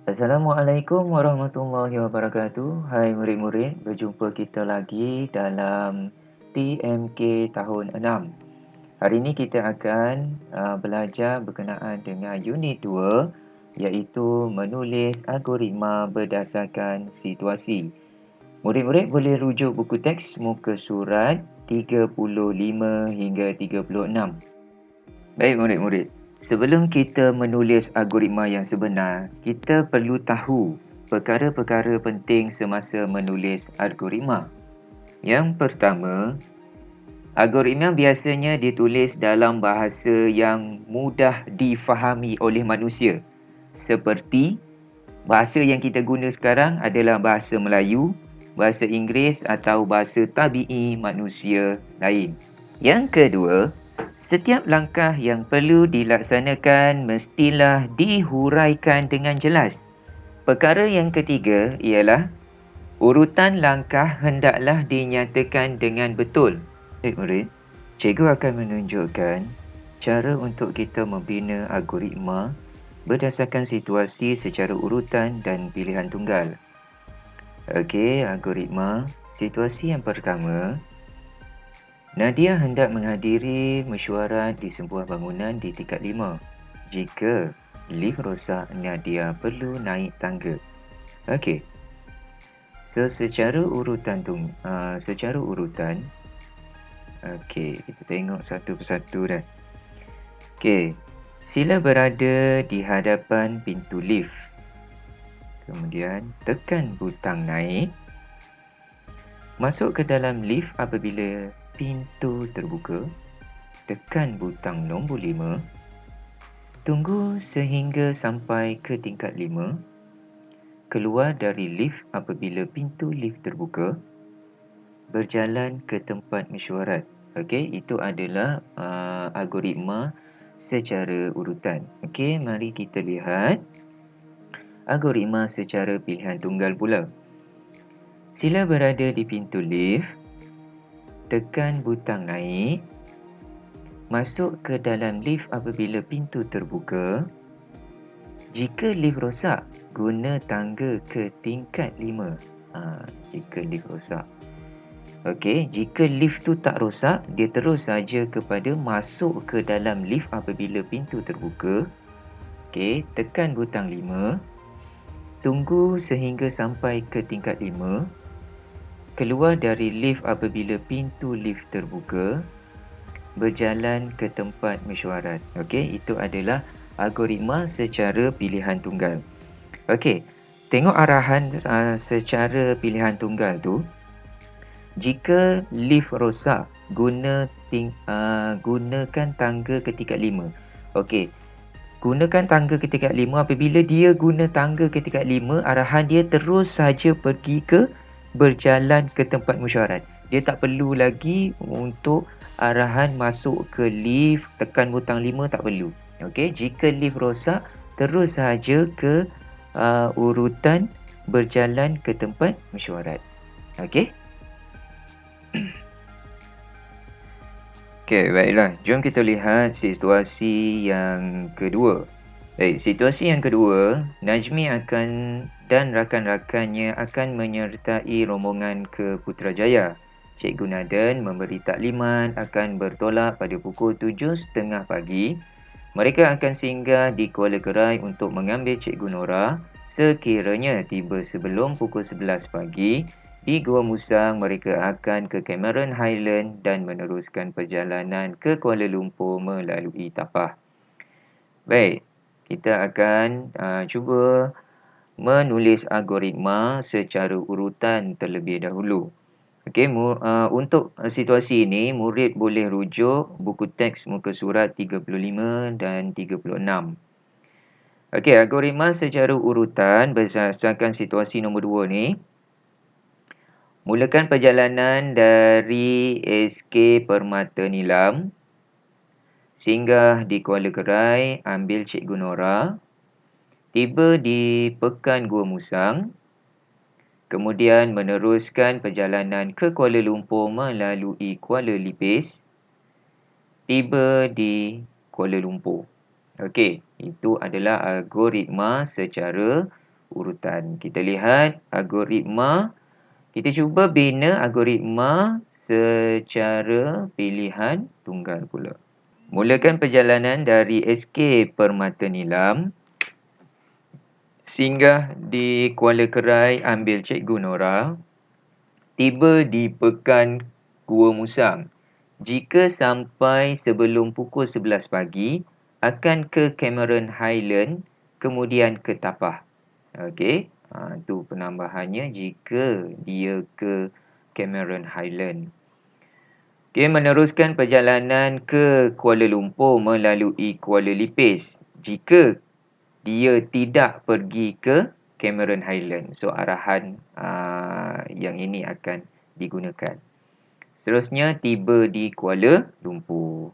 Assalamualaikum warahmatullahi wabarakatuh. Hai murid-murid, berjumpa kita lagi dalam TMK tahun 6. Hari ini kita akan belajar berkenaan dengan unit 2, iaitu menulis algoritma berdasarkan situasi. Murid-murid boleh rujuk buku teks muka surat 35 hingga 36. Baik murid-murid, sebelum kita menulis algoritma yang sebenar, kita perlu tahu perkara-perkara penting semasa menulis algoritma. Yang pertama, algoritma biasanya ditulis dalam bahasa yang mudah difahami oleh manusia. Seperti bahasa yang kita guna sekarang adalah bahasa Melayu, bahasa Inggeris atau bahasa tabi'i manusia lain. Yang kedua, setiap langkah yang perlu dilaksanakan mestilah dihuraikan dengan jelas. Perkara yang ketiga ialah urutan langkah hendaklah dinyatakan dengan betul. Murid-murid, cikgu akan menunjukkan cara untuk kita membina algoritma berdasarkan situasi secara urutan dan pilihan tunggal. Okey, algoritma. Situasi yang pertama, Nadia hendak menghadiri mesyuarat di sebuah bangunan di tingkat 5. Jika lift rosak, Nadia perlu naik tangga. Okey. So, secara urutan, okey, kita tengok satu persatu dah. Okey. Sila berada di hadapan pintu lift. Kemudian, tekan butang naik. Masuk ke dalam lift apabila pintu terbuka. Tekan butang nombor 5. Tunggu sehingga sampai ke tingkat 5. Keluar dari lift apabila pintu lift terbuka. Berjalan ke tempat mesyuarat. Okey, itu adalah algoritma secara urutan. Okey, mari kita lihat algoritma secara pilihan tunggal pula. Sila berada di pintu lift. Tekan butang naik. Masuk ke dalam lift apabila pintu terbuka. Jika lift rosak, guna tangga ke tingkat 5. Jika lift rosak. Okey, jika lift tu tak rosak, dia terus saja kepada masuk ke dalam lift apabila pintu terbuka. Okey, tekan butang 5. Tunggu sehingga sampai ke tingkat 5. Keluar dari lift apabila pintu lift terbuka. Berjalan ke tempat mesyuarat. Okey, itu adalah algoritma secara pilihan tunggal. Okey, tengok arahan secara pilihan tunggal tu. Jika lift rosak, gunakan tangga ke tingkat 5. Okey, gunakan tangga ke tingkat 5. Apabila dia guna tangga ke tingkat 5, arahan dia terus saja pergi ke berjalan ke tempat mesyuarat. Dia tak perlu lagi untuk arahan masuk ke lift, tekan butang 5, tak perlu. Okey, jika lift rosak, terus saja ke urutan berjalan ke tempat mesyuarat. Okey. Okey, baiklah. Jom kita lihat situasi yang kedua. Baik, situasi yang kedua, Najmi dan rakan-rakannya akan menyertai rombongan ke Putrajaya. Cikgu Naden memberi taklimat akan bertolak pada pukul 7.30 pagi. Mereka akan singgah di Kuala Gerai untuk mengambil Cikgu Nora. Sekiranya tiba sebelum pukul 11 pagi, di Gua Musang mereka akan ke Cameron Highland dan meneruskan perjalanan ke Kuala Lumpur melalui Tapah. Baik, kita akan cuba menulis algoritma secara urutan terlebih dahulu. Okey, untuk situasi ini, murid boleh rujuk buku teks muka surat 35 dan 36. Okey, algoritma secara urutan berdasarkan situasi nombor 2 ni. Mulakan perjalanan dari SK Permata Nilam. Singgah di Kuala Gerai, ambil Cikgu Nora. Tiba di Pekan Gua Musang. Kemudian meneruskan perjalanan ke Kuala Lumpur melalui Kuala Lipis. Tiba di Kuala Lumpur. Okey, itu adalah algoritma secara urutan. Kita lihat algoritma, kita cuba bina algoritma secara pilihan tunggal pula. Mulakan perjalanan dari SK Permata Nilam, singgah di Kuala Kerai ambil Cikgu Nora, tiba di Pekan Gua Musang. Jika sampai sebelum pukul 11 pagi, akan ke Cameron Highland, kemudian ke Tapah. Okey, itu penambahannya jika dia ke Cameron Highland. Dia meneruskan perjalanan ke Kuala Lumpur melalui Kuala Lipis jika dia tidak pergi ke Cameron Highland. So, arahan yang ini akan digunakan. Seterusnya, tiba di Kuala Lumpur.